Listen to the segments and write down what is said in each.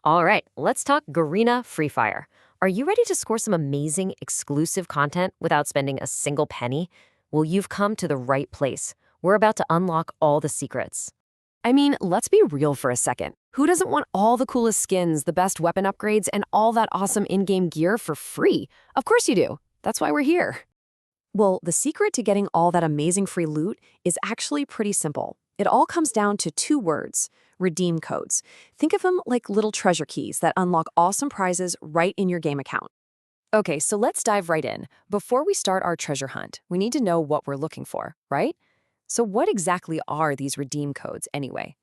All right, let's talk Garena Free Fire. Are you ready to score some amazing exclusive content without spending a single penny? Well, you've come to the right place. We're about to unlock all the secrets. I mean, let's be real for a second. Who doesn't want all the coolest skins, the best weapon upgrades, and all that awesome in-game gear for free? Of course you do. That's why we're here. Well, the secret to getting all that amazing free loot is actually pretty simple. It all comes down to two words: redeem codes. Think of them like little treasure keys that unlock awesome prizes right in your game account. Okay, so let's dive right in. Before we start our treasure hunt, we need to know what we're looking for, right? So what exactly are these redeem codes anyway?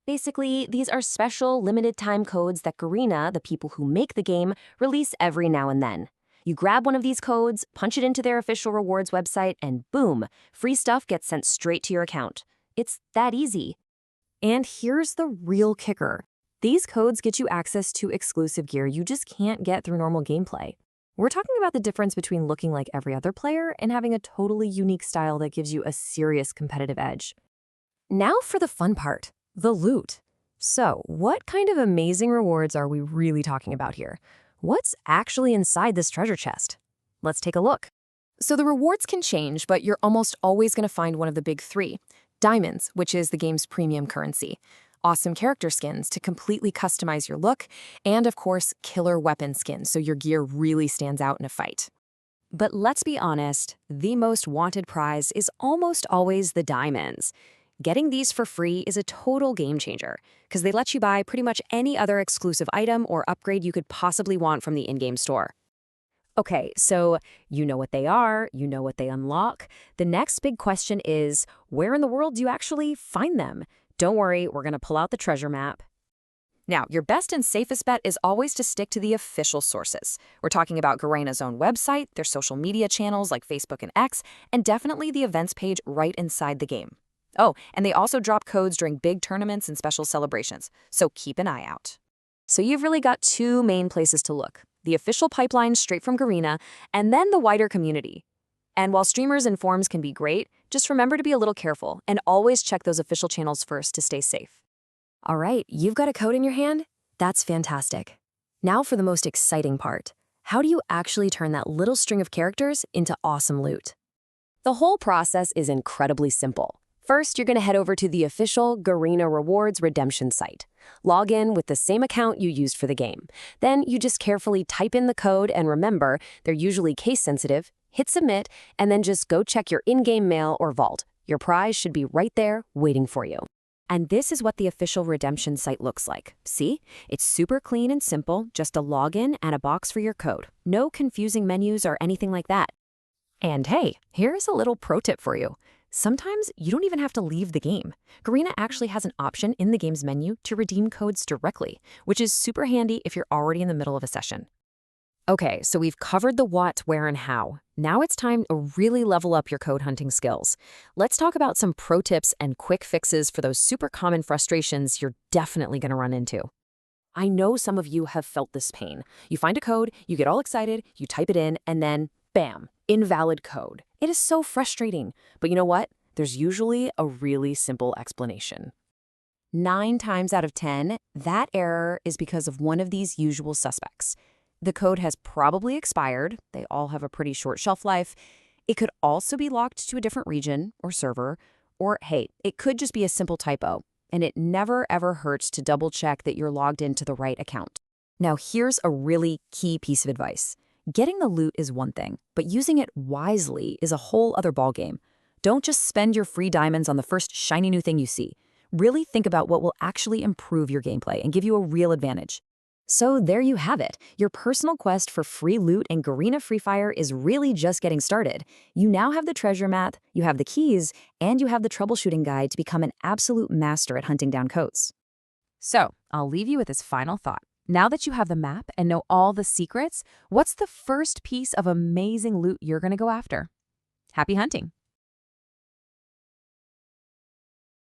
Basically, these are special limited time codes that Garena, the people who make the game, release every now and then. You grab one of these codes, punch it into their official rewards website, and boom, free stuff gets sent straight to your account. It's that easy. And here's the real kicker. These codes get you access to exclusive gear you just can't get through normal gameplay. We're talking about the difference between looking like every other player and having a totally unique style that gives you a serious competitive edge. Now for the fun part, the loot. So, what kind of amazing rewards are we really talking about here? What's actually inside this treasure chest? Let's take a look. So the rewards can change, but you're almost always going to find one of the big three. Diamonds, which is the game's premium currency. Awesome character skins to completely customize your look. And of course, killer weapon skins, so your gear really stands out in a fight. But let's be honest, the most wanted prize is almost always the diamonds. Getting these for free is a total game changer, because they let you buy pretty much any other exclusive item or upgrade you could possibly want from the in-game store. Okay, so you know what they are, you know what they unlock. The next big question is, where in the world do you actually find them? Don't worry, we're going to pull out the treasure map. Now, your best and safest bet is always to stick to the official sources. We're talking about Garena's own website, their social media channels like Facebook and X, and definitely the events page right inside the game. Oh, and they also drop codes during big tournaments and special celebrations, so keep an eye out. So you've really got two main places to look: the official pipeline straight from Garena, and then the wider community. And while streamers and forums can be great, just remember to be a little careful and always check those official channels first to stay safe. All right, you've got a code in your hand? That's fantastic. Now for the most exciting part. How do you actually turn that little string of characters into awesome loot? The whole process is incredibly simple. First, you're going to head over to the official Garena Rewards redemption site. Log in with the same account you used for the game. Then you just carefully type in the code, and remember, they're usually case-sensitive. Hit submit, and then just go check your in-game mail or vault. Your prize should be right there waiting for you. And this is what the official redemption site looks like. See? It's super clean and simple, just a login and a box for your code. No confusing menus or anything like that. And hey, here's a little pro tip for you. Sometimes you don't even have to leave the game. Garena actually has an option in the game's menu to redeem codes directly, which is super handy if you're already in the middle of a session. Okay, so we've covered the what, where, and how. Now it's time to really level up your code hunting skills. Let's talk about some pro tips and quick fixes for those super common frustrations you're definitely going to run into. I know some of you have felt this pain. You find a code, you get all excited, you type it in, and then, bam, invalid code. It is so frustrating. But you know what? There's usually a really simple explanation. 9 times out of 10, that error is because of one of these usual suspects. The code has probably expired. They all have a pretty short shelf life. It could also be locked to a different region or server. Or, hey, it could just be a simple typo. And it never ever hurts to double check that you're logged into the right account. Now, here's a really key piece of advice. Getting the loot is one thing, but using it wisely is a whole other ballgame. Don't just spend your free diamonds on the first shiny new thing you see. Really think about what will actually improve your gameplay and give you a real advantage. So there you have it. Your personal quest for free loot in Garena Free Fire is really just getting started. You now have the treasure map, you have the keys, and you have the troubleshooting guide to become an absolute master at hunting down codes. So I'll leave you with this final thought. Now that you have the map and know all the secrets, what's the first piece of amazing loot you're going to go after? Happy hunting!